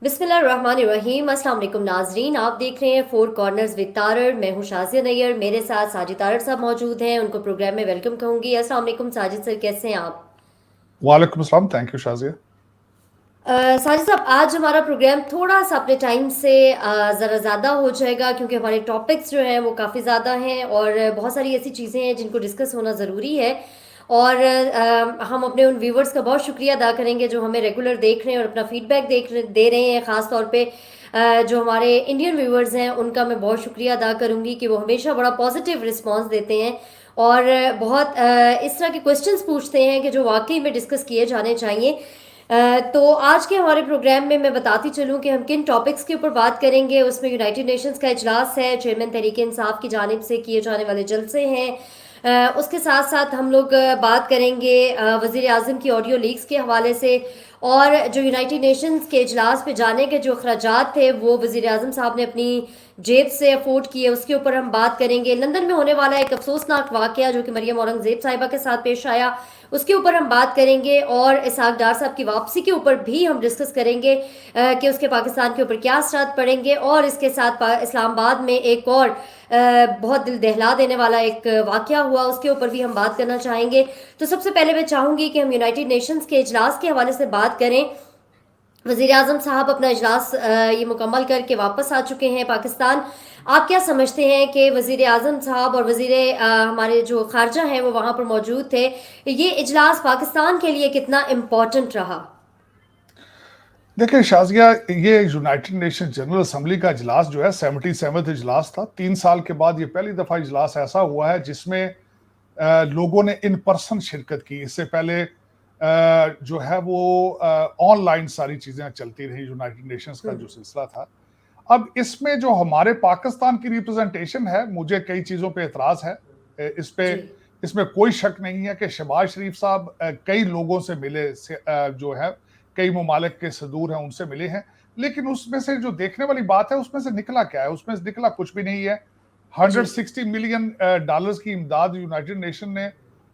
बिस्मिल्लाहिर्रहमानिर्रहीम। अस्सलाम वालेकुम नाजरीन, आप देख रहे हैं फोर कॉर्नर्स विद तारड़। मैं हूं शाजिया नैयर, मेरे साथ साजिद तारड़ साहब मौजूद हैं। उनको प्रोग्राम में वेलकम कहूंगी। अस्सलाम वालेकुम साजिद सर, कैसे हैं आप? वालेकुम अस्सलाम। Thank you Shazia. साजिद साहब, आज हमारा प्रोग्राम थोड़ा सा अपने टाइम से ज़रा ज़्यादा हो जाएगा क्योंकि हमारे टॉपिक्स जो हैं वो काफ़ी ज़्यादा हैं और बहुत सारी ऐसी चीज़ें हैं जिनको डिस्कस होना ज़रूरी है। और हम अपने उन व्यूवर्स का बहुत शुक्रिया अदा करेंगे जो हमें रेगुलर देख रहे हैं और अपना फीडबैक दे रहे हैं। ख़ास तौर पे जो हमारे इंडियन व्यूवर्स हैं उनका मैं बहुत शुक्रिया अदा करूंगी कि वो हमेशा बड़ा पॉजिटिव रिस्पांस देते हैं और बहुत इस तरह के क्वेश्चंस पूछते हैं कि जो वाकई में डिस्कस किए जाने चाहिए। तो आज के हमारे प्रोग्राम में मैं बताती चलूं कि हम किन टॉपिक्स के ऊपर बात करेंगे। उसमें यूनाइटेड नेशंस का इजलास है, चेयरमैन तहरीक इंसाफ की जानिब से किए जाने वाले जलसे हैं। उसके साथ साथ हम लोग बात करेंगे वज़ीर आज़म की ऑडियो लीक्स के हवाले से। और जो यूनाइटेड नेशंस के इजलास पे जाने के जो अखराजात थे वो वज़ीर आज़म साहब ने अपनी जेब से अफोर्ड किए, उसके ऊपर हम बात करेंगे। लंदन में होने वाला एक अफसोसनाक वाक़या जो कि मरियम औरंगज़ेब साहिबा के साथ पेश आया, उसके ऊपर हम बात करेंगे। और इसहाक डार साहब की वापसी के ऊपर भी हम डिस्कस करेंगे कि उसके पाकिस्तान के ऊपर क्या असरात पड़ेंगे। और इसके साथ इस्लामाबाद में एक और बहुत दिल दहला देने वाला एक वाक़या हुआ, उसके ऊपर भी हम बात करना चाहेंगे। तो सबसे पहले मैं चाहूँगी कि हम यूनाइटेड नेशंस के इजलास के हवाले से बात करें। वज़ीर आज़म साहब अपना इजलास ये मुकम्मल करके वापस आ चुके हैं पाकिस्तान। आप क्या समझते हैं कि वज़ीर आज़म साहब और हमारे जो खारजा हैं वो वहाँ पर मौजूद थे, ये इजलास पाकिस्तान के लिए कितना इम्पोर्टेंट रहा? देखिए शाजिया, ये यूनाइटेड नेशन जनरल असेंबली का इजलास जो है 77वां इजलास था। 3 साल के बाद ये पहली दफा इजलास ऐसा हुआ है जिसमें लोगों ने इन पर्सन शिरकत की। इससे पहले जो है वो ऑनलाइन सारी चीजें चलती रही। यूनाइटेड नेशंस का जो सिलसिला था, अब इसमें जो हमारे पाकिस्तान की रिप्रेजेंटेशन है, मुझे कई चीजों पे एतराज है। इस पे जी। इसमें कोई शक नहीं है कि शहबाज शरीफ साहब कई लोगों से मिले जो है कई ममालिक के सदूर हैं उनसे मिले हैं, लेकिन उसमें से जो देखने वाली बात है उसमें से निकला क्या है? उसमें से निकला कुछ भी नहीं है। जी। 160 मिलियन डॉलर्स की इमदाद यूनाइटेड नेशन ने,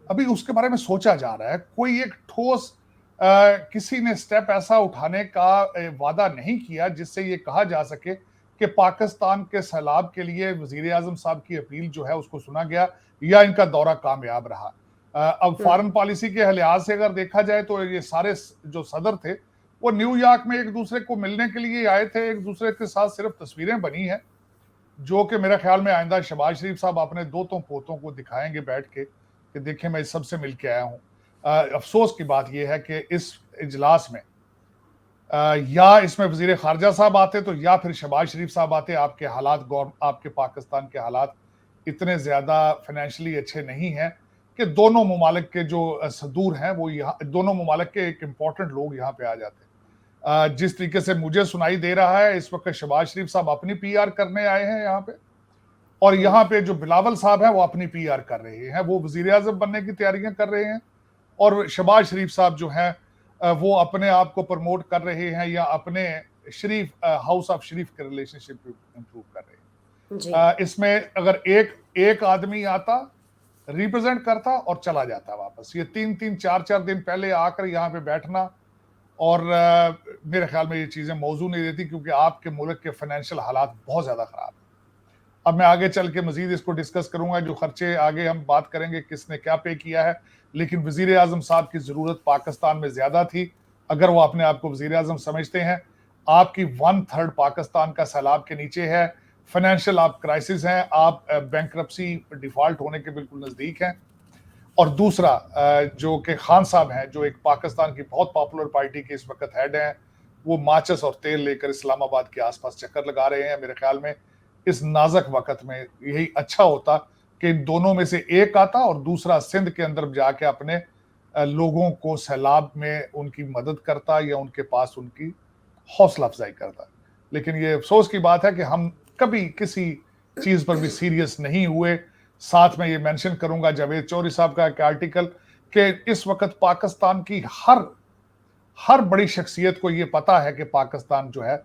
अभी उसके बारे में सोचा जा रहा है। कोई एक ठोस किसी ने स्टेप ऐसा उठाने का वादा नहीं किया जिससे ये कहा जा सके कि पाकिस्तान के सैलाब के लिए वजीर आजम साहब की अपील जो है उसको सुना गया या इनका दौरा कामयाब रहा। अब फॉरेन पॉलिसी के लिहाज से अगर देखा जाए तो ये सारे जो सदर थे वो न्यूयॉर्क में एक दूसरे को मिलने के लिए आए थे। एक दूसरे के साथ सिर्फ तस्वीरें बनी हैं, जो कि मेरे ख्याल में आइंदा शहबाज शरीफ साहब अपने दोतों पोतों को दिखाएंगे बैठ के कि देखिए मैं इस सबसे मिल के आया हूँ। अफसोस की बात यह है कि इस इजलास में या इसमें वजीर खारजा साहब आते तो या फिर शहबाज शरीफ साहब आते। आपके हालात आपके पाकिस्तान के हालात इतने ज्यादा फाइनेंशियली अच्छे नहीं हैं कि दोनों ममालिक के जो सदूर हैं वो यहाँ, दोनों ममालिक के एक इम्पोर्टेंट लोग यहाँ पे आ जाते हैं। जिस तरीके से मुझे सुनाई दे रहा है इस वक्त शहबाज शरीफ साहब अपनी पीआर करने आए हैं यहाँ पे, और यहाँ पे जो बिलावल साहब हैं वो अपनी पीआर कर रहे हैं, वो वजीर आजम बनने की तैयारियां कर रहे हैं। और शहबाज शरीफ साहब जो हैं वो अपने आप को प्रमोट कर रहे हैं या अपने शरीफ हाउस ऑफ शरीफ के रिलेशनशिप इंप्रूव कर रहे जी। हैं। इसमें अगर एक एक आदमी आता, रिप्रेजेंट करता और चला जाता वापस, ये 3-3 4-4 दिन पहले आकर यहाँ पे बैठना, और मेरे ख्याल में ये चीजें मौजू नहीं देती क्योंकि आपके मुल्क के फाइनेंशियल हालात बहुत ज्यादा खराब है। अब मैं आगे चल के मजीद इसको डिस्कस करूंगा, जो खर्चे आगे हम बात करेंगे किसने क्या पे किया है, लेकिन वजीर आजम साहब की जरूरत पाकिस्तान में ज्यादा थी। अगर वो अपने आप को वजीर आजम समझते हैं, आपकी 1/3 पाकिस्तान का सैलाब के नीचे है, फाइनेंशियल आप क्राइसिस हैं, आप बैंकरप्सी डिफॉल्ट होने के बिल्कुल नजदीक हैं। और दूसरा जो कि खान साहब हैं, जो एक पाकिस्तान की बहुत पॉपुलर पार्टी के इस वक्त हेड हैं, वो माचिस और तेल लेकर इस्लामाबाद के आसपास चक्कर लगा रहे हैं। मेरे ख्याल में इस नाजुक वक्त में यही अच्छा होता कि इन दोनों में से एक आता और दूसरा सिंध के अंदर जाके अपने लोगों को सैलाब में उनकी मदद करता या उनके पास उनकी हौसला अफजाई करता। लेकिन ये अफसोस की बात है कि हम कभी किसी चीज पर भी सीरियस नहीं हुए। साथ में ये मेंशन करूंगा जावेद चौधरी साहब का एक आर्टिकल कि इस वक्त पाकिस्तान की हर हर बड़ी शख्सियत को ये पता है कि पाकिस्तान जो है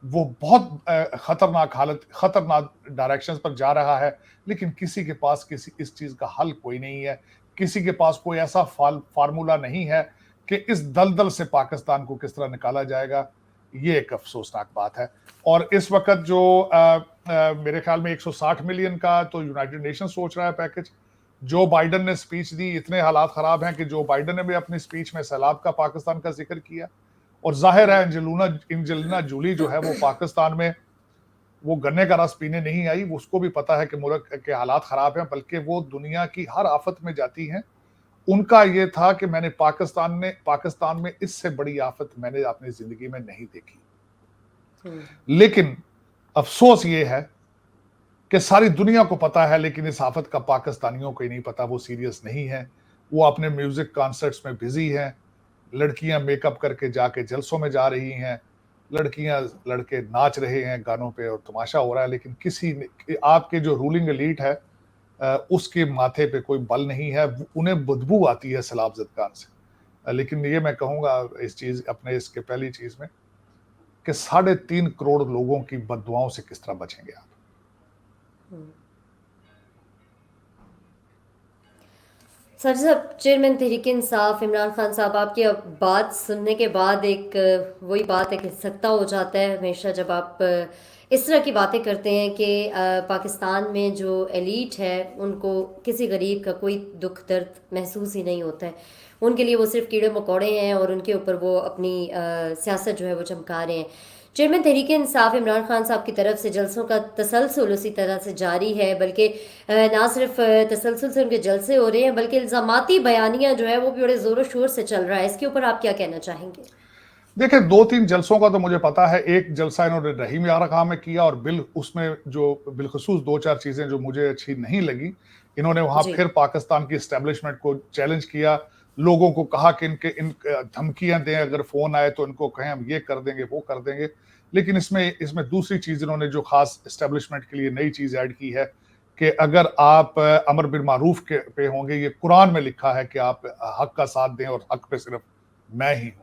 वो बहुत खतरनाक डायरेक्शंस पर जा रहा है, लेकिन किसी के पास किसी इस चीज का हल कोई नहीं है। किसी के पास कोई ऐसा फार्मूला नहीं है कि इस दलदल से पाकिस्तान को किस तरह निकाला जाएगा। ये एक अफसोसनाक बात है। और इस वक्त जो मेरे ख्याल में 160 मिलियन का तो यूनाइटेड नेशन सोच रहा है पैकेज। जो बाइडन ने स्पीच दी, इतने हालात खराब हैं कि जो बाइडन ने भी अपनी स्पीच में सैलाब का पाकिस्तान का जिक्र किया। और जाहिर है एंजेलिना जूली जो है वो पाकिस्तान में वो गन्ने का रस पीने नहीं आई, उसको भी पता है कि मुल्क के हालात खराब हैं, बल्कि वो दुनिया की हर आफत में जाती हैं। उनका ये था कि मैंने पाकिस्तान में इससे बड़ी आफत मैंने अपनी जिंदगी में नहीं देखी। लेकिन अफसोस ये है कि सारी दुनिया को पता है, लेकिन इस आफत का पाकिस्तानियों को ही नहीं पता। वो सीरियस नहीं है, वो अपने म्यूजिक कॉन्सर्ट्स में बिजी हैं। लड़कियां मेकअप करके जाके जलसों में जा रही हैं, लड़के नाच रहे हैं गानों पे और तमाशा हो रहा है, लेकिन किसी ने, आपके जो रूलिंग एलीट है उसके माथे पे कोई बल नहीं है। उन्हें बदबू आती है सैलाब ज़दगान से। लेकिन ये मैं कहूँगा इस चीज़ अपने इसके पहली चीज़ में कि 3.5 करोड़ लोगों की बददुआओं से किस तरह बचेंगे आप। सर साहब, चेयरमैन तहरीक इंसाफ इमरान खान साहब, आपकी अब बात सुनने के बाद एक वही बात है कि सख्ता हो जाता है हमेशा जब आप इस तरह की बातें करते हैं कि पाकिस्तान में जो एलीट है उनको किसी गरीब का कोई दुख दर्द महसूस ही नहीं होता है। उनके लिए वो सिर्फ कीड़े मकोड़े हैं और उनके ऊपर वो अपनी सियासत जो है वो चमका रहे हैं। चेयरमैन तहरीक इंसाफ इमरान खान साहब की तरफ से जलसों का तसलसल उसी तरह से जारी है, बल्कि ना सिर्फ तसलसल से उनके जलसे हो रहे हैं, बल्कि इल्ज़ामाती बयानियां जो है वो भी बड़े ज़ोरों शोर से चल रहा है। इसके ऊपर आप क्या कहना चाहेंगे? देखिए, 2-3 जलसों का तो मुझे पता है। एक जलसा इन्होंने रहीम यारा खां में किया और उसमें जो बिलखुसूस 2-4 चीजें जो मुझे अच्छी नहीं लगी, इन्होंने वहां जी। फिर पाकिस्तान की एस्टेब्लिशमेंट को चैलेंज किया। लोगों को कहा कि इन धमकियां दें, अगर फोन आए तो इनको कहें हम ये कर देंगे वो कर देंगे। लेकिन इसमें दूसरी चीज इन्होंने जो खास एस्टेब्लिशमेंट के लिए नई चीज ऐड की है कि अगर आप अमर बिल मारूफ के पे होंगे, ये कुरान में लिखा है कि आप हक का साथ दें और हक पे सिर्फ मैं ही हूं।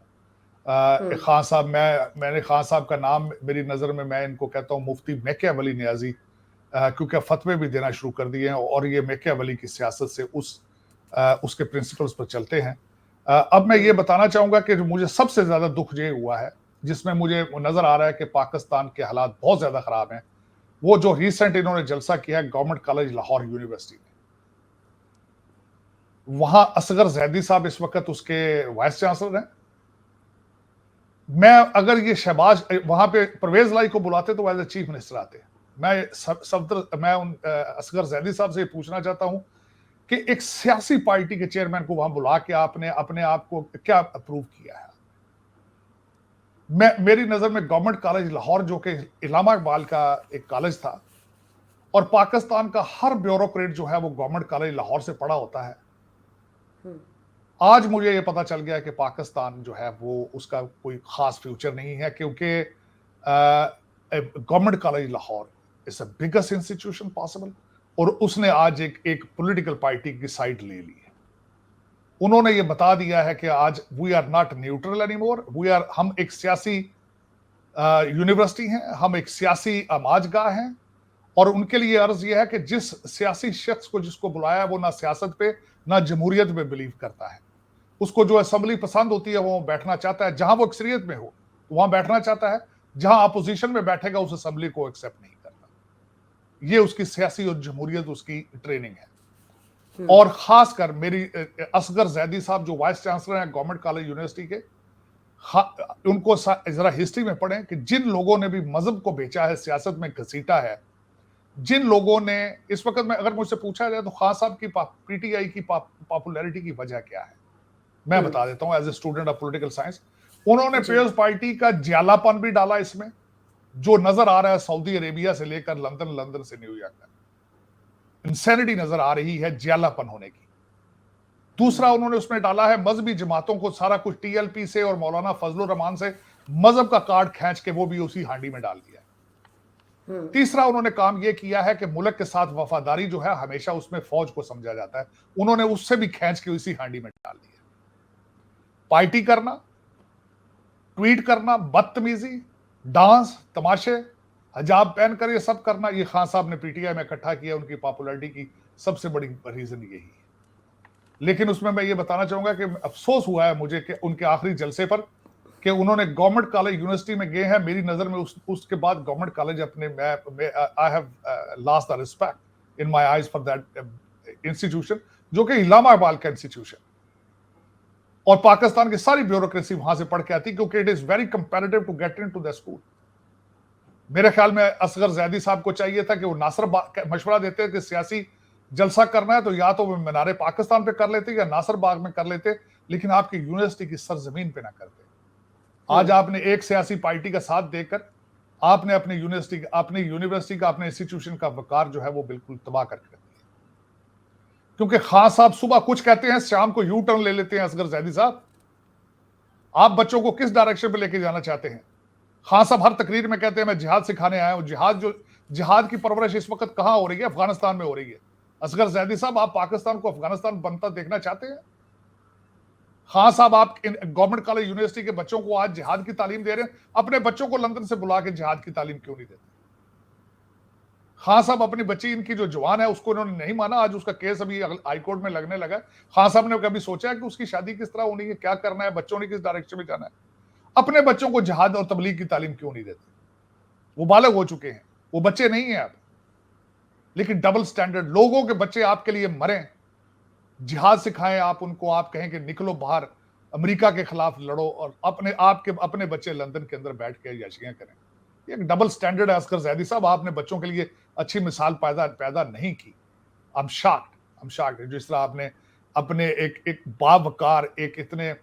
खान साहब, मैंने खान साहब का नाम मेरी नज़र में, मैं इनको कहता हूँ मुफ्ती मैकियावली नियाज़ी, क्योंकि फतवे भी देना शुरू कर दिए हैं और ये मैकियावली की सियासत से उसके प्रिंसिपल्स पर चलते हैं। अब मैं ये बताना चाहूँगा कि मुझे सबसे ज़्यादा दुख ये हुआ है, जिसमें मुझे नज़र आ रहा है कि पाकिस्तान के हालात बहुत ज़्यादा ख़राब हैं, वो जो रिसेंट इन्होंने जलसा किया है गवर्नमेंट कॉलेज लाहौर यूनिवर्सिटी में। वहां असगर जैदी साहब इस वक्त उसके वाइस चांसलर हैं। मैं अगर ये शहबाज वहां पे परवेज लाई को बुलाते तो एज ए चीफ मिनिस्टर आते। मैं असगर जैदी साहब से पूछना चाहता हूं कि एक सियासी पार्टी के चेयरमैन को वहां बुला के आपने अपने आप को क्या अप्रूव किया है। मेरी नजर में गवर्नमेंट कॉलेज लाहौर, जो कि इलामा इकबाल का एक कॉलेज था, और पाकिस्तान का हर ब्यूरोक्रेट जो है वो गवर्नमेंट कॉलेज लाहौर से पढ़ा होता है। आज मुझे ये पता चल गया कि पाकिस्तान जो है वो उसका कोई खास फ्यूचर नहीं है, क्योंकि government college Lahore is the biggest institution possible, और उसने आज एक पॉलिटिकल पार्टी की साइड ले ली है। उन्होंने ये बता दिया है कि आज we are not neutral anymore, हम एक सियासी यूनिवर्सिटी हैं, हम एक सियासी आमाजगाह हैं। और उनके लिए अर्ज यह है कि जिस सियासी शख्स को जिसको बुलाया वो ना सियासत पे ना जमहूरियत में बिलीव करता है, उसको जो असेंबली पसंद होती है वो बैठना चाहता है, जहां वो अक्सरियत में हो वहां बैठना चाहता है, जहां अपोजिशन में बैठेगा उस असेंबली को एक्सेप्ट नहीं करता। ये उसकी सियासी और जमहूरियत उसकी ट्रेनिंग है। और खासकर मेरी असगर जैदी साहब जो वाइस चांसलर हैं गवर्नमेंट कॉलेज यूनिवर्सिटी के, उनको जरा हिस्ट्री में पढ़ें कि जिन लोगों ने भी मजहब को बेचा है, सियासत में घसीटा है, जिन लोगों ने इस वक्त में अगर मुझसे पूछा जाए तो खान साहब की पीटीआई की पॉपुलैरिटी की वजह क्या है, मैं बता देता हूं as a student of political science. उन्होंने पीपल्स पार्टी का ज्यालापन भी डाला इसमें, जो नजर आ रहा है सऊदी अरेबिया से लेकर लंदन से न्यूयॉर्क तक। इंसैनिटी नजर आ रही है ज्यालापन होने की। दूसरा उन्होंने उसमें डाला है मजहबी जमातों को, सारा कुछ टीएलपी से और मौलाना फजलुर रहमान से मजहब का कार्ड खींच के वो भी उसी हांडी में डाल दिया। तीसरा उन्होंने काम यह किया है कि मुल्क के साथ वफादारी जो है हमेशा उसमें फौज को समझा जाता है, उन्होंने उससे भी खींच के उसी हांडी में डाल दिया। पार्टी करना, ट्वीट करना, बदतमीजी, डांस, तमाशे, हिजाब पहनकर ये सब करना, ये खान साहब ने पीटीआई में इकट्ठा किया। उनकी पॉपुलैरिटी की सबसे बड़ी रीजन यही है। लेकिन उसमें मैं ये बताना चाहूंगा कि अफसोस हुआ है मुझे कि उनके आखिरी जलसे पर कि उन्होंने गवर्नमेंट कॉलेज यूनिवर्सिटी में गए हैं, मेरी नजर में उसके बाद गवर्नमेंट कॉलेज अपने I have lost the respect in my eyes for that institution, जो कि इस्लामाबाद का इंस्टीट्यूशन, और पाकिस्तान की सारी ब्यूरोक्रेसी वहां से पढ़ के आती, क्योंकि it is very comparative to get into the school. मेरे ख्याल में असगर जैदी साहब को चाहिए था कि वो नासिर बाग मशवरा देते कि सियासी जलसा करना है तो या तो वो मीनारे पाकिस्तान पे कर लेते या नासिर बाग में कर लेते, लेकिन आपकी यूनिवर्सिटी की सरजमीन पे ना करते। आज आपने एक सियासी पार्टी का साथ देकर आपने अपनी यूनिवर्सिटी का, अपने इंस्टीट्यूशन का वकार जो है वो बिल्कुल तबाह करके रख दिया। क्योंकि खान साहब सुबह कुछ कहते हैं, शाम को यू टर्न ले लेते हैं। असगर जैदी साहब, आप बच्चों को किस डायरेक्शन पे लेके जाना चाहते हैं? खान साहब हर तकरीर में कहते हैं मैं जिहाद सिखाने आया हूं। जिहाद की परवरिश इस वक्त कहां हो रही है? अफगानिस्तान में हो रही है। असगर जैदी साहब, आप पाकिस्तान को अफगानिस्तान बनता देखना चाहते हैं? खान साहब, आप गवर्नमेंट कॉलेज यूनिवर्सिटी के बच्चों को आज जिहाद की तालीम दे रहे हैं, अपने बच्चों को लंदन से बुला के जिहाद की तालीम क्यों नहीं देते? खान साहब, अपनी बच्ची इनकी जो जवान है उसको इन्होंने नहीं माना, आज उसका केस अभी हाईकोर्ट में लगने लगा। खान साहब ने कभी सोचा है कि उसकी शादी किस तरह होनी है, क्या करना है, बच्चों ने किस डायरेक्शन में जाना है? अपने बच्चों को जिहाद और तबलीग की तालीम क्यों नहीं देते? वो बालग हो चुके हैं, वो बच्चे नहीं हैं अब। लेकिन डबल स्टैंडर्ड, लोगों के बच्चे आपके लिए मरें, जिहाद सिखाएं आप उनको, आप कहें कि निकलो बाहर अमेरिका के खिलाफ लड़ो, और अपने बच्चे लंदन के अंदर बैठ के याशियां करें। ये एक डबल स्टैंडर्ड है। असगर जैदी साहब, आपने बच्चों के लिए अच्छी मिसाल पैदा नहीं की। आई एम शॉक्ड जिस तरह आपने अपने एक बावकार, एक इतने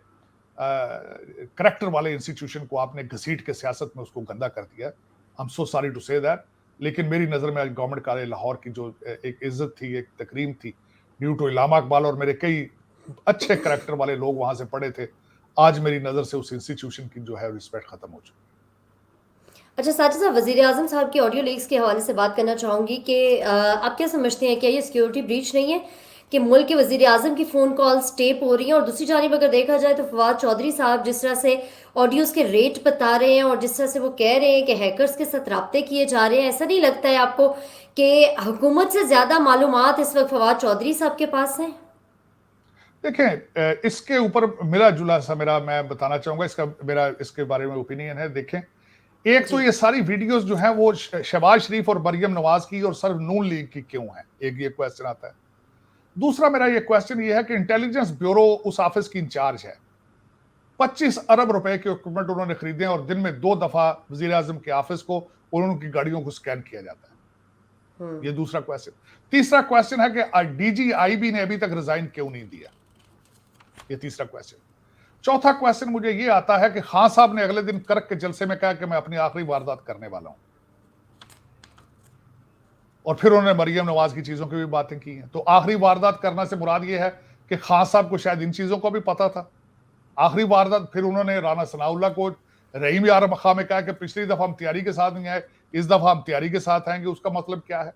करेक्टर वाले इंस्टीट्यूशन को आपने घसीट के सियासत में उसको गंदा कर दिया। I am so sorry to say that. लेकिन मेरी नजर में आज गवर्नमेंट कॉलेज लाहौर की जो एक इज्जत थी, एक तकरीम थी, ड्यू टू इलामा इकबाल और मेरे कई अच्छे करेक्टर वाले लोग वहां से पढ़े थे, आज मेरी नजर से उस इंस्टीट्यूशन की जो है रिस्पेक्ट खत्म हो चुकी। अच्छा साजिद साहब, वज़ीर आज़म साहब की ऑडियो लीक्स के हवाले से बात करना चाहूँगी कि आप क्या समझते हैं, क्या ये सिक्योरिटी ब्रीच नहीं है कि मुल्क के वज़ीर आज़म की फ़ोन कॉल्स टेप हो रही हैं? और दूसरी जानिब अगर देखा जाए तो फवाद चौधरी साहब जिस तरह से ऑडियोज़ के रेट बता रहे हैं और जिस तरह से वो कह रहे हैं कि हैकर्स के साथ राब्ते किए जा रहे हैं, ऐसा नहीं लगता है आपको कि हुकूमत से ज़्यादा मालूमात इस वक्त फवाद चौधरी साहब के पास हैं? देखें, इसके ऊपर मिला जुला सा मैं बताना चाहूंगा, मेरा इसके बारे में ओपिनियन है। देखें, एक तो ये सारी वीडियोस जो हैं वो शहबाज शरीफ और मरियम नवाज की और सिर्फ नून लीग की क्यों है, एक ये क्वेश्चन आता है। दूसरा मेरा ये क्वेश्चन ये है कि इंटेलिजेंस ब्यूरो उस ऑफिस की इंचार्ज है, 25 अरब रुपए के इक्विपमेंट उन्होंने खरीदे और दिन में 2 दफा वजीर आजम के ऑफिस को और उनकी गाड़ियों को स्कैन किया जाता है। ये दूसरा क्वेश्चन। तीसरा क्वेश्चन है कि डीजीआईबी ने अभी तक रिजाइन क्यों नहीं दिया, ये तीसरा क्वेश्चन। चौथा क्वेश्चन मुझे ये आता है कि खान साहब ने अगले दिन कर्क के जलसे में कहा कि मैं अपनी आखिरी वारदात करने वाला हूं, और फिर उन्होंने मरियम नवाज की चीजों की भी बातें की हैं। तो आखिरी वारदात करना से मुराद ये है कि खान साहब को शायद इन चीजों का भी पता था। आखिरी वारदात फिर उन्होंने राना सनाउल्लाह को रहीम यार मखा में कहा कि पिछली दफा हम तैयारी के साथ नहीं आए, इस दफा हम तैयारी के साथ आएंगे। उसका मतलब क्या है?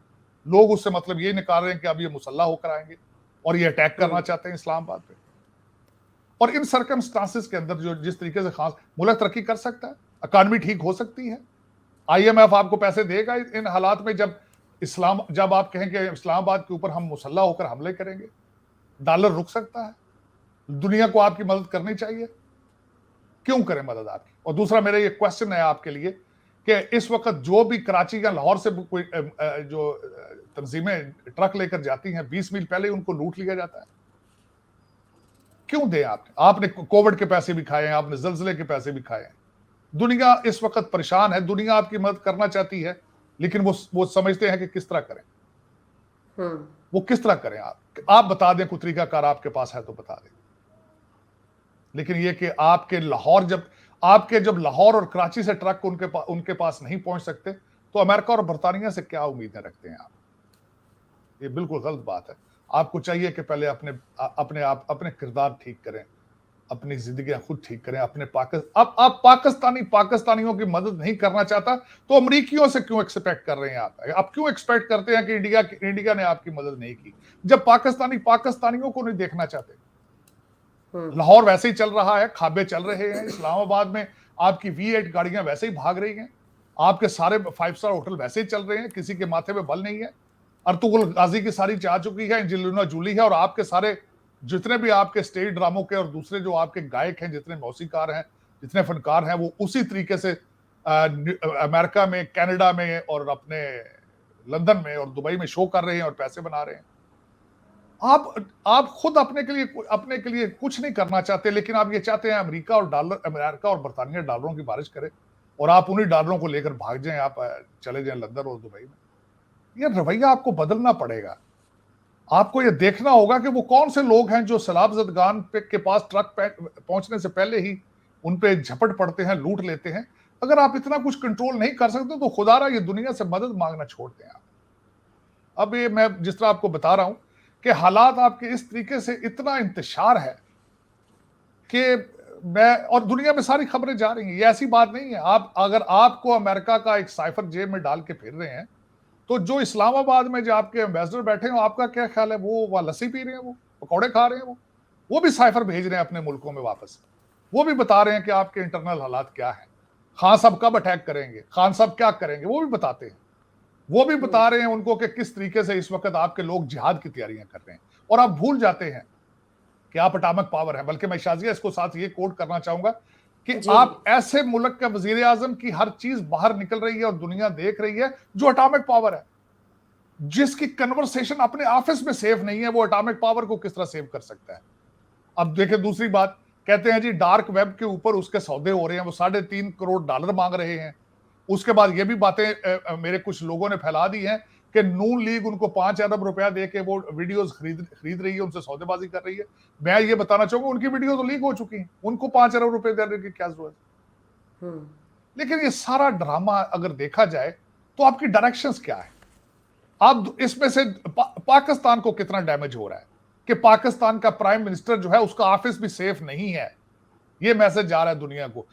लोग उससे मतलब ये निकाल रहे हैं कि अब ये मुसल्ला होकर आएंगे और ये अटैक करना चाहते हैं इस्लामाबाद पे। और इन सर्कमस्टांसिस के अंदर जो जिस तरीके से खास मुल्क तरक्की कर सकता है, इकॉनमी ठीक हो सकती है, IMF आपको पैसे देगा इन हालात में, जब आप कहें कि इस्लामाबाद के ऊपर हम मुसल्ला होकर हमले करेंगे, डॉलर रुक सकता है। दुनिया को आपकी मदद करनी चाहिए, क्यों करें मदद आपकी? और दूसरा मेरा ये क्वेश्चन है आपके लिए कि इस वक्त जो भी कराची या लाहौर से कोई जो तंजीमें ट्रक लेकर जाती हैं, 20 मील पहले उनको लूट लिया जाता है। क्यों दें? आपने कोविड के पैसे भी खाए हैं, आपने जल्जले के पैसे भी खाए हैं। दुनिया इस वक्त परेशान है, दुनिया आपकी मदद करना चाहती है, लेकिन वो समझते हैं कि किस तरह करें। वो किस तरह करें? आप बता दें, कोई तरीकाकार आपके पास है तो बता दें। लेकिन ये कि जब लाहौर और कराची से ट्रक उनके पास नहीं पहुंच सकते, तो अमेरिका और बरतानिया से क्या उम्मीदें रखते हैं आप? ये बिल्कुल गलत बात है। आपको चाहिए कि पहले अपने किरदार ठीक करें, अपनी जिंदगी खुद ठीक करें। आप पाकिस्तानियों की मदद नहीं करना चाहता तो अमरीकियों से क्यों एक्सपेक्ट कर रहे हैं? आप क्यों एक्सपेक्ट करते हैं कि इंडिया ने आपकी मदद नहीं की, जब पाकिस्तानियों को नहीं देखना चाहते? लाहौर वैसे ही चल रहा है, खाबे चल रहे हैं, इस्लामाबाद में आपकी V8 गाड़ियां वैसे ही भाग रही हैं, आपके सारे 5 स्टार होटल वैसे ही चल रहे हैं, किसी के माथे पे बल नहीं है। अर्तुगरुल गाजी की सारी जा चुकी है, एंजेलिना जूली है, और आपके सारे जितने भी आपके स्टेज ड्रामों के और दूसरे जो आपके गायक हैं, जितने मौसीकार हैं, जितने फनकार हैं वो उसी तरीके से अमेरिका में, कनाडा में और अपने लंदन में और दुबई में शो कर रहे हैं और पैसे बना रहे हैं। आप खुद अपने के लिए कुछ नहीं करना चाहते, लेकिन आप ये चाहते हैं अमेरिका और बरतानिया डॉलरों की बारिश करे और आप उन्हीं डॉलरों को लेकर भाग जाएं, आप चले जाएं लंदन और दुबई में। ये रवैया आपको बदलना पड़ेगा। आपको ये देखना होगा कि वो कौन से लोग हैं जो सैलाब ज़दगान के पास ट्रक पहुंचने से पहले ही उन पे झपट पड़ते हैं, लूट लेते हैं। अगर आप इतना कुछ कंट्रोल नहीं कर सकते तो खुदारा ये दुनिया से मदद मांगना छोड़ दें आप। अब ये मैं जिस तरह आपको बता रहा हूं कि हालात आपके इस तरीके से इतना इंतशार है कि और दुनिया में सारी खबरें जा रही हैं। ये ऐसी बात नहीं है, अगर आपको अमेरिका का एक साइफर जेब में डाल के फिर रहे हैं तो जो इस्लामाबाद में जो आपके एम्बेसडर बैठे हैं आपका क्या ख्याल है? वो वहां लस्सी पी रहे हैं, वो पकौड़े खा रहे हैं, वो भी साइफर भेज रहे हैं अपने मुल्कों में वापस। वो भी बता रहे हैं कि आपके इंटरनल हालात क्या है, खान साहब कब अटैक करेंगे, खान साहब क्या करेंगे, वो भी बताते हैं। वो भी बता रहे हैं उनको कि किस तरीके से इस वक्त आपके लोग जिहाद की तैयारियां कर रहे हैं। और आप भूल जाते हैं कि आप एटॉमिक पावर है। बल्कि मैं शाजिया इसको साथ ये कोट करना चाहूंगा कि आप ऐसे मुल्क के वजीर आजम की हर चीज बाहर निकल रही है और दुनिया देख रही है जो एटॉमिक पावर है, जिसकी कन्वर्सेशन अपने ऑफिस में सेफ नहीं है, वो एटॉमिक पावर को किस तरह सेव कर सकता है? अब देखें दूसरी बात, कहते हैं जी डार्क वेब के ऊपर उसके सौदे हो रहे हैं, वो $3.5 करोड़ मांग रहे हैं। उसके बाद ये भी बातें मेरे कुछ लोगों ने फैला दी हैं कि नून लीग उनको 5 अरब रुपया दे के वो वीडियोस खरीद रही है, उनसे सौदेबाजी कर रही है। मैं ये बताना चाहूंगा उनकी वीडियो तो लीक हो चुकी हैं, उनको 5 अरब रुपए देने की क्या जरूरत है? लेकिन ये सारा ड्रामा अगर देखा जाए तो आपकी डायरेक्शंस क्या है? अब इसमें से पाकिस्तान को कितना डैमेज हो रहा है कि पाकिस्तान का प्राइम मिनिस्टर जो है उसका ऑफिस भी सेफ नहीं है। ये मैसेज जा रहा है दुनिया को।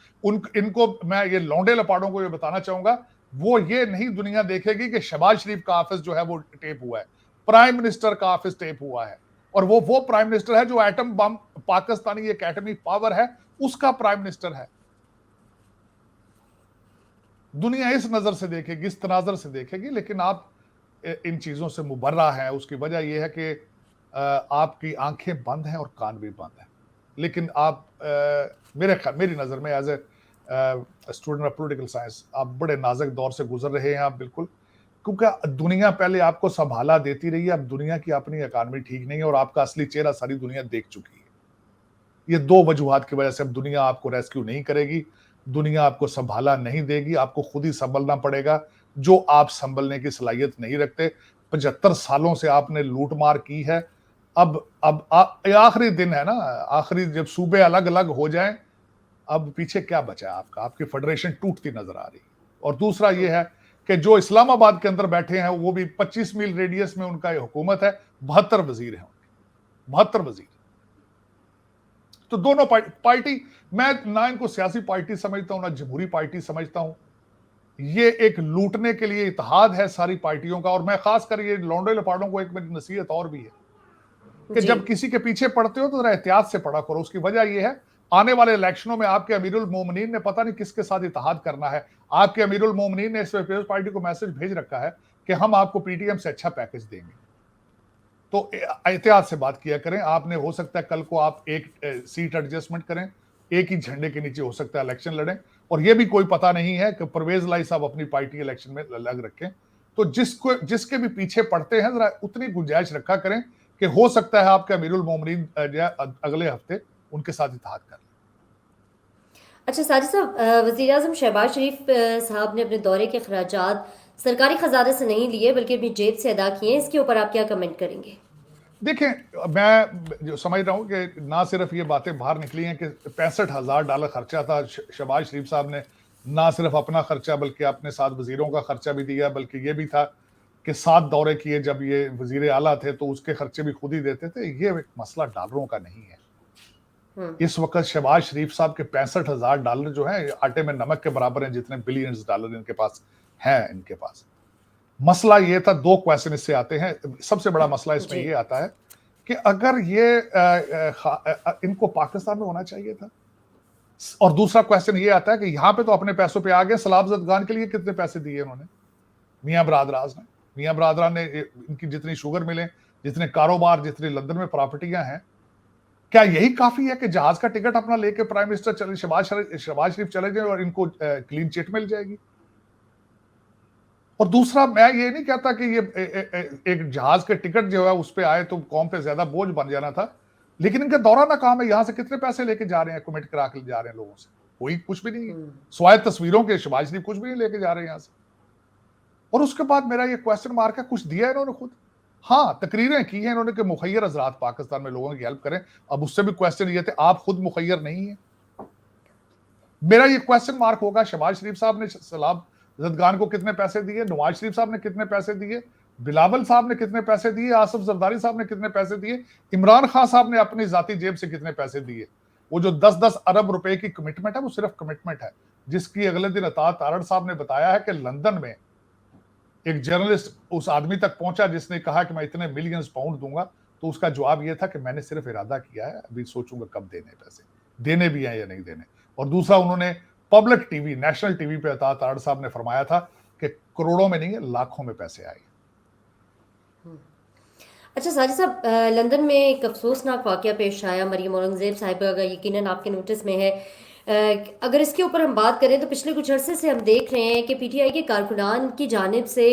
इनको मैं ये लौंडे लपाड़ों को ये बताना चाहूंगा, वो ये नहीं दुनिया देखेगी कि शहबाज शरीफ का ऑफिस जो है वो टेप हुआ है, प्राइम मिनिस्टर का ऑफिस टेप हुआ है। और वो प्राइम मिनिस्टर है जो एटम बम, पाकिस्तानी एक एटमिक पावर है, उसका प्राइम मिनिस्टर है। दुनिया इस नजर से देखेगी, इस तनाजर से देखेगी, लेकिन आप इन चीजों से मुबर्रा है। उसकी वजह यह है कि आपकी आंखें बंद हैं और कान भी बंद हैं। लेकिन आप मेरी नज़र में as a student of political science आप बड़े नाजुक दौर से गुजर रहे हैं आप, बिल्कुल, क्योंकि दुनिया पहले आपको संभाला देती रही है। अब दुनिया की अपनी इकानमी ठीक नहीं है और आपका असली चेहरा सारी दुनिया देख चुकी है। ये दो वजूहात की वजह से अब दुनिया आपको रेस्क्यू नहीं करेगी, दुनिया आपको संभाला नहीं देगी, आपको खुद ही संभलना पड़ेगा, जो आप संभलने की सलाहियत नहीं रखते। 75 सालों से आपने लूट मार की है। अब आखिरी दिन है ना, आखिरी जब सूबे अलग अलग हो जाएं, अब पीछे क्या बचा है आपका? आपकी फेडरेशन टूटती नजर आ रही है। और दूसरा ये है कि जो इस्लामाबाद के अंदर बैठे हैं वो भी 25 मील रेडियस में उनका ये हुकूमत है, 72 वजीर हैं उनके, 72 वजीर। तो दोनों पार्टी, मैं ना इनको सियासी पार्टी समझता हूं ना जमहूरी पार्टी समझता हूं। ये एक लूटने के लिए इत्तेहाद है सारी पार्टियों का। और मैं खास कर ये लौंडे लपाड़ों को एक मेरी नसीहत और भी है कि जब किसी के पीछे पड़ते हो तो जरा एहतियात से पड़ा करो। उसकी वजह यह है, आने वाले इलेक्शनों में आपके अमीरुल मोमिनीन ने पता नहीं किसके साथ इत्तेहाद करना है। आपके अमीरुल मोमिनीन ने इस पीपल्स पार्टी को मैसेज भेज रखा है कि हम आपको पीटीएम से अच्छा पैकेज देंगे। तो एहतियात से बात किया करें। आपने, हो सकता है कल को आप एक सीट एडजस्टमेंट करें, एक ही झंडे के नीचे हो सकता है इलेक्शन लड़ें। और यह भी कोई पता नहीं है कि परवेज लाई साहब अपनी पार्टी इलेक्शन में लग रखें। तो जिसके भी पीछे पड़ते हैं जरा उतनी गुंजाइश रखा करें कि हो सकता है आपके अमीरुल मोमिनीन अगले हफ्ते उनके साथ इत्तेहाद कर लें। अच्छा साजिद साहब, वज़ीर आज़म शहबाज शरीफ साहब ने अपने दौरे के खर्चात सरकारी खजाने से नहीं लिए बल्कि अपनी जेब से अदा किए हैं, इसके ऊपर आप क्या कमेंट करेंगे? देखें, मैं जो समझ रहा हूं कि ना सिर्फ ये बातें बाहर निकली हैं कि $65,000 खर्चा था। शहबाज शरीफ साहब ने ना सिर्फ अपना खर्चा बल्कि अपने साथ वजीरों का खर्चा भी दिया, बल्कि ये भी था कि 7 दौरे किए जब ये वजीर आला थे तो उसके खर्चे भी खुद ही देते थे। ये एक मसला डॉलरों का नहीं है। इस वक्त शहबाज शरीफ साहब के $65,000 जो है आटे में नमक के बराबर हैं, जितने बिलियंस डॉलर इनके पास हैं। इनके पास मसला ये था, 2 क्वेश्चन इससे आते हैं। सबसे बड़ा मसला इसमें ये आता है कि अगर ये इनको पाकिस्तान में होना चाहिए था। और दूसरा क्वेश्चन ये आता है कि यहां पे तो अपने पैसों पे आ गए। सलाब ज़दगान के लिए कितने पैसे दिए उन्होंने? मियां बरादरान ने इनकी जितनी शुगर मिले, जितने कारोबार, जितनी लंदन में प्रॉपर्टियां हैं, क्या यही काफी है कि जहाज का टिकट अपना लेके प्राइम मिनिस्टर चले, शहबाज शरीफ चले जाए और इनको क्लीन चिट मिल जाएगी? और दूसरा, मैं ये नहीं कहता कि ये एक जहाज के टिकट जो है उस पे आए तो कौम पे ज्यादा बोझ बन जाना था, लेकिन इनका दौराना काम है, यहां से कितने पैसे लेके जा रहे हैं, कमिट करा के जा रहे हैं लोगों से? कोई कुछ भी नहीं है, स्वाय तस्वीरों के शहबाज शरीफ कुछ भी नहीं लेके जा रहे हैं यहां से। और उसके बाद मेरा ये क्वेश्चन मार्क है, कुछ दिया इन्होंने खुद? हाँ, तकरीरें की हैं इन्होंने कि मुखैर हजरात पाकिस्तान में लोगों की हेल्प करें। अब उससे भी क्वेश्चन ये थे, आप खुद मुखैर नहीं है? मेरा ये क्वेश्चन मार्क होगा, शहबाज शरीफ साहब ने सलाम जदगान को कितने पैसे दिए, नवाज शरीफ साहब ने कितने पैसे दिए, बिलावल साहब ने कितने पैसे दिए, आसिफ जरदारी साहब ने कितने पैसे दिए, इमरान खान साहब ने अपनी जाती जेब से कितने पैसे दिए? वो जो 10-10 अरब रुपए की कमिटमेंट है, वो सिर्फ कमिटमेंट है, जिसकी अगले दिन अता तारड़ साहब ने बताया है कि लंदन में एक जर्नलिस्ट उस आदमी तक पहुंचा जिसने कहा कि मैं इतने मिलियंस पाउंड दूंगा, तो उसका जवाब यह था कि मैंने सिर्फ इरादा किया है, अभी सोचूंगा कब देने पैसे, देने भी हैं या नहीं देने। और दूसरा, उन्होंने पब्लिक टीवी, नेशनल टीवी पे अता तारड़ साहब ने फरमाया था कि करोड़ों में नहीं है, लाखों में पैसे आए। अच्छा साजिद साहब, लंदन में एक अफसोसनाक वाक़या पेश आया मरियम औरंगज़ेब साहिबा का, यकीनन आपके नोटिस में है। अगर इसके ऊपर हम बात करें तो पिछले कुछ अरसे से हम देख रहे हैं कि पीटीआई के कारकुनान की जानिब से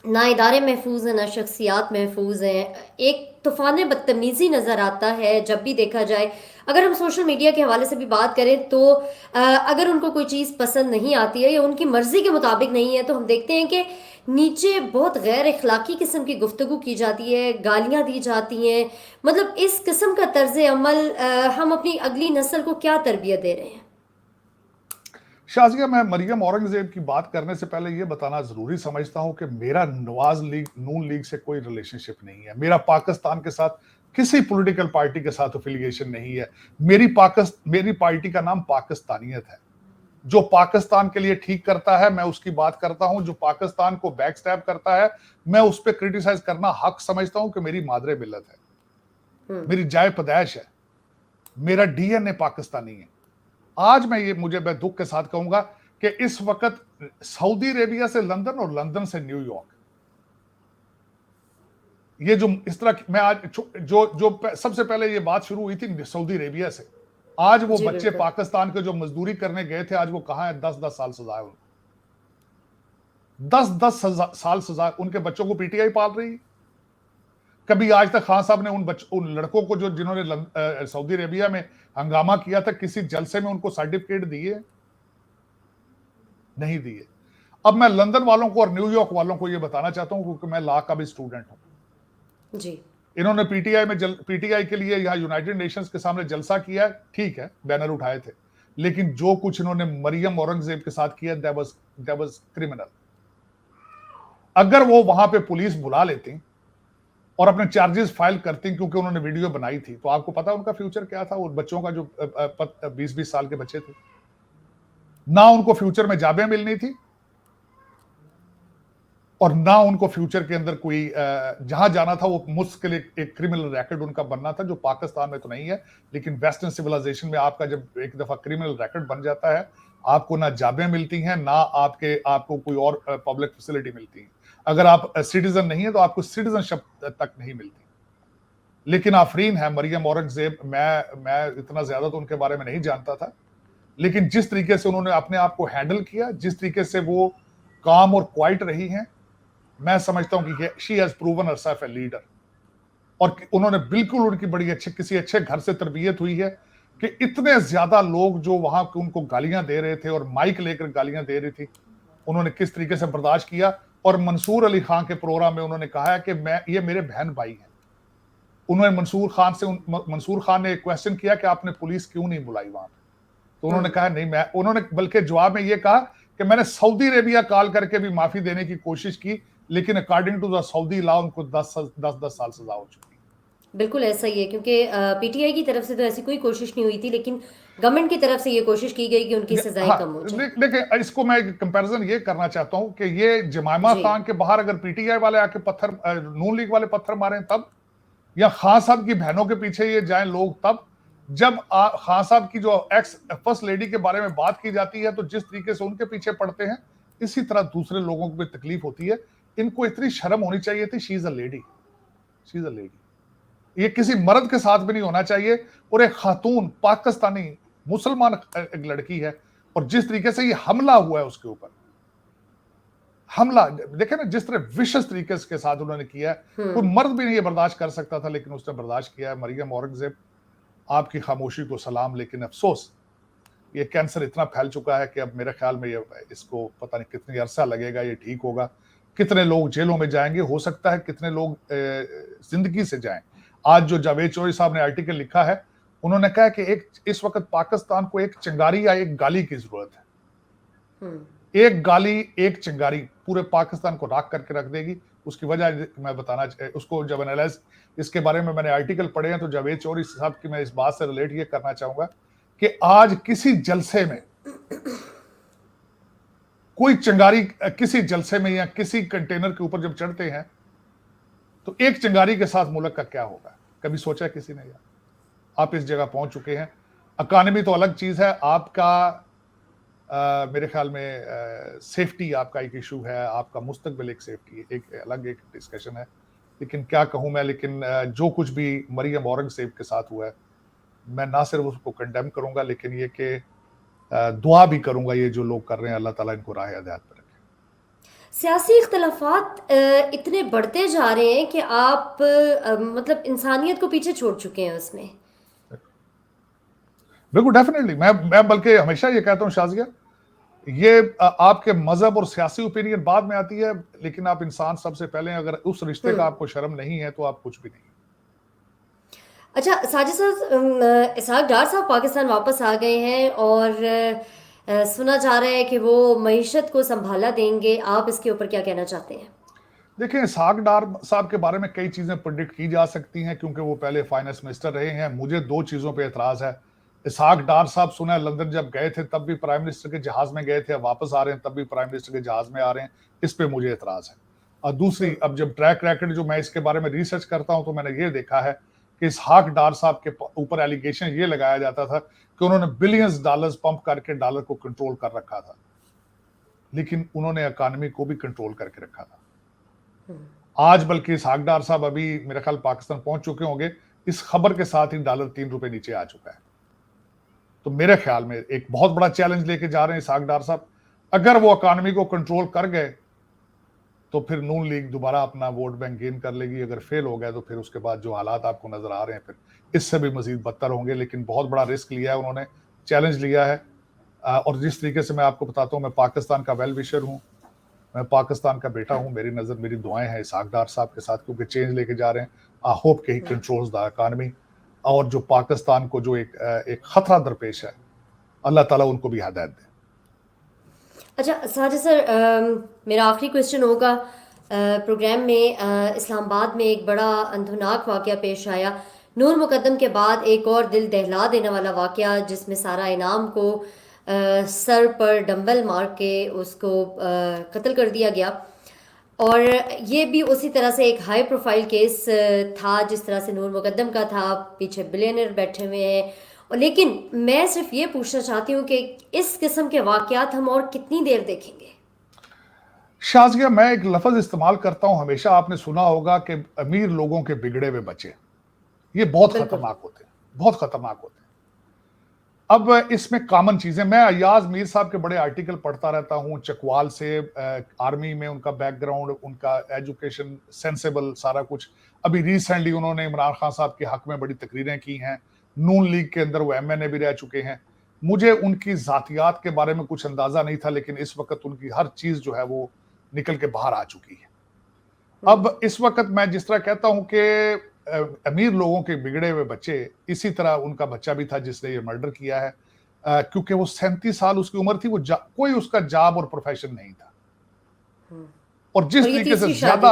ना इदारे महफूज हैं, ना शख्सियात महफूज हैं। एक तूफ़ान बदतमीज़ी नज़र आता है जब भी देखा जाए। अगर हम सोशल मीडिया के हवाले से भी बात करें तो अगर उनको कोई चीज़ पसंद नहीं आती है या उनकी मर्ज़ी के मुताबिक नहीं है, तो हम देखते हैं कि नीचे बहुत गैर अखलाकी किस्म की गुफ्तगू की जाती है, गालियाँ दी जाती हैं। मतलब इस किस्म का तर्ज अमल हम अपनी अगली नस्ल को क्या तरबियत दे रहे हैं? शाजिया, मैं मरियम औरंगजेब की बात करने से पहले यह बताना जरूरी समझता हूं कि मेरा नवाज लीग, नून लीग से कोई रिलेशनशिप नहीं है। मेरा पाकिस्तान के साथ किसी पॉलिटिकल पार्टी के साथ एफिलिएशन नहीं है। मेरी पार्टी का नाम पाकिस्तानियत है। जो पाकिस्तान के लिए ठीक करता है मैं उसकी बात करता हूं, जो पाकिस्तान को बैक स्टैब करता है मैं उस पर क्रिटिसाइज करना हक समझता हूं कि मेरी मादरे मिल्लत है, मेरी जाय पैदाइश है, मेरा डीएनए पाकिस्तानी है। आज मैं दुख के साथ कहूंगा कि इस वक्त सऊदी अरेबिया से लंदन और लंदन से न्यूयॉर्क, ये जो इस तरह मैं आज जो सबसे पहले ये बात शुरू हुई थी सऊदी अरेबिया से, आज वो जी बच्चे बिल्कुल। पाकिस्तान के जो मजदूरी करने गए थे, आज वो कहां है? 10-10 साल सजा है उनको, 10-10 साल सजा। उनके बच्चों को पीटीआई पाल रही है। कभी आज तक खान साहब ने उन लड़कों को जिन्होंने सऊदी अरेबिया में हंगामा किया था, किसी जलसे में उनको सर्टिफिकेट दिए? नहीं दिए। अब मैं लंदन वालों को और न्यूयॉर्क वालों को यह बताना चाहता हूं, क्योंकि मैं लॉ का भी स्टूडेंट हूं। जी। इन्होंने पीटीआई के लिए यहां यूनाइटेड नेशंस के सामने जलसा किया, ठीक है, बैनर उठाए थे, लेकिन जो कुछ इन्होंने मरियम औरंगजेब के साथ किया, दैट वाज क्रिमिनल। अगर वो वहां पे पुलिस बुला लेती और अपने चार्जेस फाइल करती, क्योंकि उन्होंने वीडियो बनाई थी, तो आपको पता उनका फ्यूचर क्या था? वो बच्चों का जो 20-20 साल के बच्चे थे, ना उनको फ्यूचर में जाबे मिलनी थी और ना उनको फ्यूचर के अंदर कोई जहां जाना था वो मुश्किल एक क्रिमिनल रैकेट उनका बनना था, जो पाकिस्तान में तो नहीं है। लेकिन वेस्टर्न सिविलाइजेशन में आपका जब एक दफा क्रिमिनल रैकेट बन जाता है, आपको ना जाबें मिलती हैं, ना आपको कोई और पब्लिक फैसिलिटी मिलती है। अगर आप सिटीजन नहीं है तो आपको सिटीजनशिप तक नहीं मिलती। लेकिन आफरीन है मरियम औरंगजेब, मैं इतना ज्यादा तो उनके बारे में नहीं जानता था, लेकिन जिस तरीके से उन्होंने अपने आप को हैंडल किया, जिस तरीके से वो काम और क्वाइट रही हैं, मैं समझता हूं कि she has proven herself a leader. और उन्होंने बिल्कुल, उनकी बड़ी किसी अच्छे घर से तरबियत हुई है कि इतने ज्यादा लोग जो वहां उनको गालियां दे रहे थे और माइक लेकर गालियां दे रही थी, उन्होंने किस तरीके से बर्दाश्त किया। और मंसूर अली खान के प्रोग्राम में उन्होंने कहा है कि ये मेरे बहन भाई हैं। उन्होंने मंसूर खान ने एक क्वेश्चन किया कि आपने पुलिस क्यों नहीं बुलाई वहां पे, तो उन्होंने कहा नहीं, उन्होंने बल्कि जवाब में यह कहा कि मैंने सऊदी अरेबिया कॉल करके भी माफी देने की कोशिश की, लेकिन according to the Saudi law उनको 10-10 साल सजा हो चुकी। बिल्कुल ऐसा ही है, क्योंकि पीटीआई की तरफ से तो ऐसी कोई कोशिश नहीं हुई थी, लेकिन गवर्नमेंट की तरफ से ये कोशिश की गई कि उनकी सजाएं हाँ, कम हो जाए। देखिए, इसको मैं एक कंपैरिजन ये करना चाहता हूं कि ये जमाइमा जी। खान के बाहर अगर पीटीआई वाले आके नून लीग वाले पत्थर मारें तब, या खान साहब की बहनों के पीछे ये जाएं लोग तब, जब खान साहब की जो एक्स फर्स्ट लेडी के बारे में बात की जाती है तो जिस तरीके से उनके पीछे पड़ते हैं, इसी तरह दूसरे लोगों को भी तकलीफ होती है। इनको इतनी शर्म होनी चाहिए थी। She is a lady, she is a lady. ये किसी मर्द के साथ भी नहीं होना चाहिए। और एक खातून पाकिस्तानी मुसलमान एक लड़की है, और जिस तरीके से ये हमला हुआ है उसके ऊपर, हमला देखे ना जिस तरह विशेष तरीके के साथ उन्होंने किया है, कोई मर्द भी नहीं ये बर्दाश्त कर सकता था, लेकिन उसने बर्दाश्त किया है। मरियम औरंगजेब, आपकी खामोशी को सलाम, लेकिन अफसोस ये कैंसर इतना फैल चुका है कि अब मेरे ख्याल में ये इसको पता नहीं कितनी अरसा लगेगा ये ठीक होगा। कितने लोग जेलों में जाएंगे, हो सकता है कितने लोग जिंदगी से जाएं। आज जो जावेद चौधरी साहब ने आर्टिकल लिखा है, उन्होंने कहा कि एक इस वक्त पाकिस्तान को एक चिंगारी या एक गाली की जरूरत है। एक गाली, एक चिंगारी पूरे पाकिस्तान को राख करके रख देगी। उसकी वजह मैं बताना, उसको जब एनालाइज इसके बारे में मैंने आर्टिकल पढ़े हैं, तो जावेद चौधरी साहब की मैं इस बात से रिलेट ये करना चाहूंगा कि आज किसी जलसे में कोई चिंगारी, किसी जलसे में या किसी कंटेनर के ऊपर जब चढ़ते हैं, तो एक चिंगारी के साथ मुल्क का क्या होगा, कभी सोचा किसी ने? यार आप इस जगह पहुंच चुके हैं। इकॉनमी तो अलग चीज है, आपका मेरे ख्याल में सेफ्टी आपका एक इशू है, आपका मुस्तकबिल एक सेफ्टी, एक अलग एक डिस्कशन है। लेकिन क्या कहूं मैं, लेकिन जो कुछ भी मरियम औरंगजेब के साथ हुआ है, मैं ना सिर्फ उसको कंडेम करूंगा, लेकिन ये कि दुआ भी करूंगा ये जो लोग कर रहे हैं, अल्लाह ताला इनको राह हिदायत पर रखे। सियासी इख्तलाफात इतने बढ़ते जा रहे हैं कि आप मतलब इंसानियत को पीछे छोड़ चुके हैं उसमें। बिल्कुल, डेफिनेटली। मैं बल्कि हमेशा ये कहता हूँ शाज़िया, ये आपके मजहब और सियासी ओपिनियन बाद में आती है, लेकिन आप इंसान सबसे पहले हैं। अगर उस रिश्ते का आपको शर्म नहीं है तो आप कुछ भी नहीं। अच्छा साजिद साहब, इसहाक डार साहब पाकिस्तान वापस आ गए हैं और सुना जा रहा है कि वो मईशत को संभाला देंगे। आप इसके ऊपर क्या कहना चाहते हैं? देखिए, इसहाक डार साहब के बारे में कई चीजें प्रेडिक्ट की जा सकती हैं, क्योंकि वो पहले फाइनेंस मिनिस्टर रहे हैं। मुझे दो चीजों पे एतराज है। इसहाक डार साहब सुना है लंदन जब गए थे तब भी प्राइम मिनिस्टर के जहाज में गए थे, अब वापस आ रहे हैं तब भी प्राइम मिनिस्टर के जहाज में आ रहे हैं। इस पे मुझे एतराज है। और दूसरी, अब जब ट्रैक रैकेट जो मैं इसके बारे में रिसर्च करता हूं, तो मैंने ये देखा है कि इसहाक डार साहब के ऊपर एलिगेशन ये लगाया जाता था कि उन्होंने बिलियंस डॉलर्स पंप करके डॉलर को कंट्रोल कर रखा था, लेकिन उन्होंने इकॉनमी को भी कंट्रोल करके रखा था। आज बल्कि इसहाक डार साहब अभी मेरे ख्याल पाकिस्तान पहुंच चुके होंगे, इस खबर के साथ ही डॉलर 3 रुपए नीचे आ चुका है। तो मेरे ख्याल में एक बहुत बड़ा चैलेंज लेके जा रहे हैं इसहाक डार साहब। अगर वो इकॉनमी को कंट्रोल कर गए तो फिर नून लीग दोबारा अपना वोट बैंक गेन कर लेगी। अगर फेल हो गए तो फिर उसके बाद जो हालात आपको नजर आ रहे हैं, फिर इससे भी मजीद बदतर होंगे। लेकिन बहुत बड़ा रिस्क लिया है उन्होंने, चैलेंज लिया है। और जिस तरीके से मैं आपको बताता हूँ, मैं पाकिस्तान का वेल विशर हूँ, मैं पाकिस्तान का बेटा हूँ। मेरी नज़र, मेरी दुआएं हैं इसहाक डार साहब के साथ, क्योंकि चेंज लेके जा रहे हैं। आई होप कि ही कंट्रोल्स द इकॉनमी, और जो पाकिस्तान को जो एक खतरा दरपेश है, अल्लाह ताला उनको भी हिदायत दे। अच्छा साजिद सर, मेरा आखिरी क्वेश्चन होगा। प्रोग्राम में इस्लामाबाद में एक बड़ा अंधुनाक वाक़या पेश आया। नूर मुकद्दम के बाद एक और दिल दहला देने वाला वाक़या, जिसमें सारा इनाम को सर पर डंबल मार के उसको कत्ल कर दिया गया। और ये भी उसी तरह से एक हाई प्रोफाइल केस था जिस तरह से नूर मुकद्दम का था। पीछे बिलियनर बैठे हुए हैं। और लेकिन मैं सिर्फ ये पूछना चाहती हूँ कि इस किस्म के वाक़यात हम और कितनी देर देखेंगे? शाज़िया, मैं एक लफ्ज़ इस्तेमाल करता हूँ हमेशा, आपने सुना होगा कि अमीर लोगों के बिगड़े हुए बच्चे। ये बहुत खतरनाक होते हैं, बहुत खतरनाक होते हैं। अब इसमें कॉमन चीजें, मैं अय्याज मीर साहब के बड़े आर्टिकल पढ़ता रहता हूँ, चकवाल से आर्मी में उनका बैकग्राउंड, उनका एजुकेशन, सेंसेबल सारा कुछ। अभी रिसेंटली उन्होंने इमरान खान साहब के हक में बड़ी तकरीरें की हैं। नून लीग के अंदर वो MNA भी रह चुके हैं। मुझे उनकी जातियात के बारे में कुछ अंदाजा नहीं था, लेकिन इस वक्त उनकी हर चीज जो है वो निकल के बाहर आ चुकी है। अब इस वक्त मैं जिस तरह कहता हूं कि अमीर लोगों के बिगड़े हुए बच्चे, इसी तरह उनका बच्चा भी था जिसने ये मर्डर किया है। क्योंकि वो 37 साल उसकी उम्र थी, वो कोई उसका जॉब और प्रोफेशन नहीं था। और जिस तरीके से ज्यादा,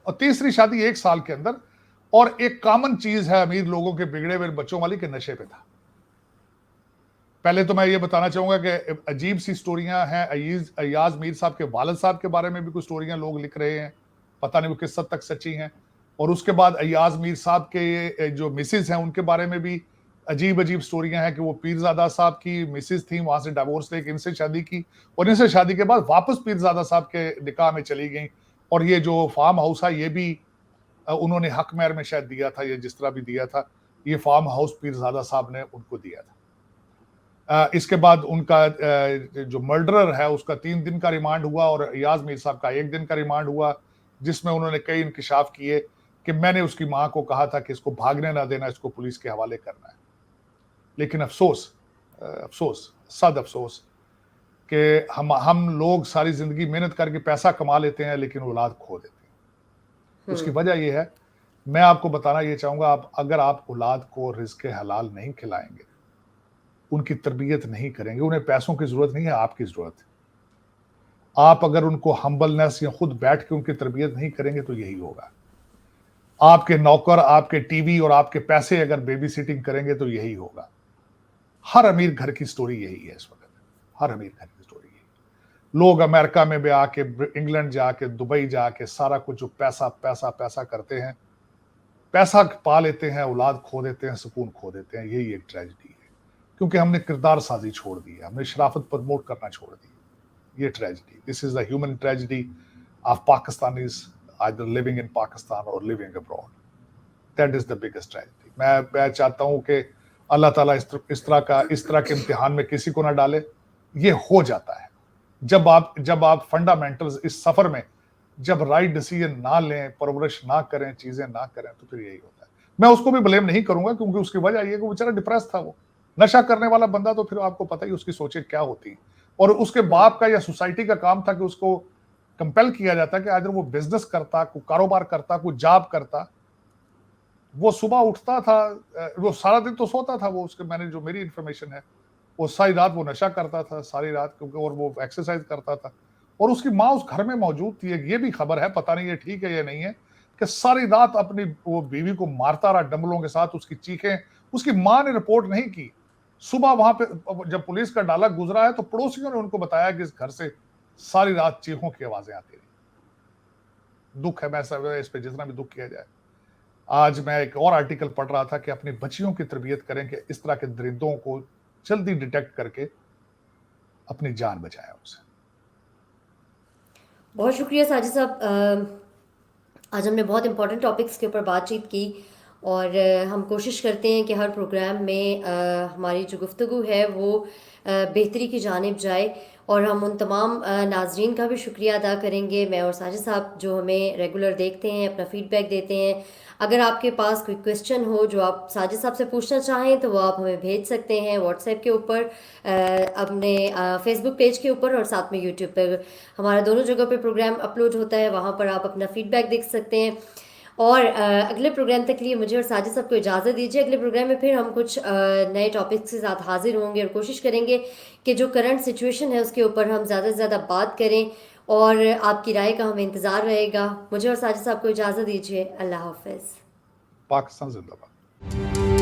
और तीसरी शादी 1 साल के अंदर। और एक कॉमन चीज है अमीर लोगों के बिगड़े हुए बच्चों वाली, के नशे पे था। पहले तो मैं ये बताना चाहूंगा कि अजीब सी स्टोरियां हैं। अय्याज मीर साहब के वालिद साहब के बारे में भी कुछ स्टोरियां लोग लिख रहे हैं, पता नहीं वो किस हद तक सच्ची हैं। और उसके बाद अय्याज मीर साहब के जो मिसेज हैं उनके बारे में भी अजीब अजीब स्टोरियां हैं कि वो पीरजादा साहब की मिसेज थी, वहां से डाइवोर्स लेके इनसे शादी की, और इनसे शादी के बाद वापस पीरजादा साहब के निकाह में चली गई। और ये जो फार्म हाउस है ये भी उन्होंने हक महर में शायद दिया था, या जिस तरह भी दिया था, ये फार्म हाउस पीरजादा साहब ने उनको दिया था। इसके बाद उनका जो मर्डरर है उसका 3 दिन का रिमांड हुआ और इयाज मीर साहब का 1 दिन का रिमांड हुआ, जिसमें उन्होंने कई इंकिशाफ किए कि मैंने उसकी मां को कहा था कि इसको भागने ना देना, इसको पुलिस के हवाले करना है। लेकिन अफसोस, सद अफसोस कि हम लोग सारी जिंदगी मेहनत करके पैसा कमा लेते हैं लेकिन औलाद खो देते हैं। उसकी वजह यह है, मैं आपको बताना ये चाहूंगा, अगर आप औलाद को रिज़्क़ हलाल नहीं खिलाएंगे, उनकी तरबियत नहीं करेंगे, उन्हें पैसों की जरूरत नहीं है, आपकी जरूरत है। आप अगर उनको हम्बलनेस या खुद बैठ के उनकी तरबियत नहीं करेंगे तो यही होगा। आपके नौकर, आपके टीवी और आपके पैसे अगर बेबी सिटिंग करेंगे तो यही होगा। हर अमीर घर की स्टोरी यही है इस वक्त, हर अमीर घर की स्टोरी यही। लोग अमेरिका में भी आके, इंग्लैंड जाके, दुबई जाके सारा कुछ जो पैसा पैसा पैसा करते हैं, पैसा पा लेते हैं, औलाद खो देते हैं, सुकून खो देते हैं। यही एक ट्रेजिडी है, क्योंकि हमने किरदार साजी छोड़ दी है, हमने शराफत प्रमोट करना छोड़ दी। ये tragedy, this is the human tragedy of Pakistanis either living in Pakistan और living abroad. That is the biggest tragedy. मैं चाहता हूं कि अल्लाह ताला इस तरह के इम्तिहान में किसी को ना डाले। ये हो जाता है जब आप फंडामेंटल्स इस सफर में जब राइट डिसीजन ना लें, परवरिश ना करें, चीजें ना करें, तो फिर यही होता है। मैं उसको भी ब्लेम नहीं करूंगा, क्योंकि उसकी वजह यह कि बेचारा डिप्रेस था। वो नशा करने वाला बंदा, तो फिर आपको पता ही उसकी सोचें क्या होती है। और उसके बाप का या सोसाइटी का काम था कि उसको कंपेल किया जाता कि अगर वो बिजनेस करता, कोई कारोबार करता, कोई जॉब करता। वो सुबह उठता था, वो सारा दिन तो सोता था, वो उसके मेरी इंफॉर्मेशन है, वो सारी रात वो नशा करता था, सारी रात, क्योंकि और वो एक्सरसाइज करता था। और उसकी माँ उस घर में मौजूद थी। ये भी खबर है, पता नहीं ये ठीक है या नहीं है, कि सारी रात अपनी वो बीवी को मारता रहा डंबलों के साथ। उसकी चीखें, उसकी माँ ने रिपोर्ट नहीं की। सुबह वहां पे जब पुलिस का डाला गुजरा है, तो पड़ोसियों ने उनको बताया कि इस घर से सारी रात चीखों की आवाजें आती रही। दुख है, मैं इस पे जितना भी दुख किया जाए। आज मैं एक और आर्टिकल पढ़ रहा था कि अपनी बच्चियों की तरबियत करें कि इस तरह के दरिंदों को जल्दी डिटेक्ट करके अपनी जान बचाएं उनसे। बहुत शुक्रिया साजिद साहब। आज हमने बहुत इंपॉर्टेंट टॉपिक्स के ऊपर बातचीत की, और हम कोशिश करते हैं कि हर प्रोग्राम में हमारी जो गुफ्तगू है वो बेहतरी की जानिब जाए। और हम उन तमाम नाजरीन का भी शुक्रिया अदा करेंगे, मैं और साजिद साहब, जो हमें रेगुलर देखते हैं, अपना फीडबैक देते हैं। अगर आपके पास कोई क्वेश्चन हो जो आप साजिद साहब से पूछना चाहें, तो वो आप हमें भेज सकते हैं व्हाट्सएप के ऊपर, अपने फेसबुक पेज के ऊपर, और साथ में यूट्यूब पर हमारा दोनों जगह पे प्रोग्राम अपलोड होता है, वहाँ पर आप अपना फीडबैक देख सकते हैं। और अगले प्रोग्राम तक के लिए मुझे और साजिद साहब को इजाज़त दीजिए। अगले प्रोग्राम में फिर हम कुछ नए टॉपिक्स के साथ हाजिर होंगे, और कोशिश करेंगे कि जो करंट सिचुएशन है उसके ऊपर हम ज़्यादा से ज़्यादा बात करें, और आपकी राय का हमें इंतज़ार रहेगा। मुझे और साजिद साहब को इजाज़त दीजिए। अल्लाह हाफ़िज़। पाकिस्तान जिंदाबाद।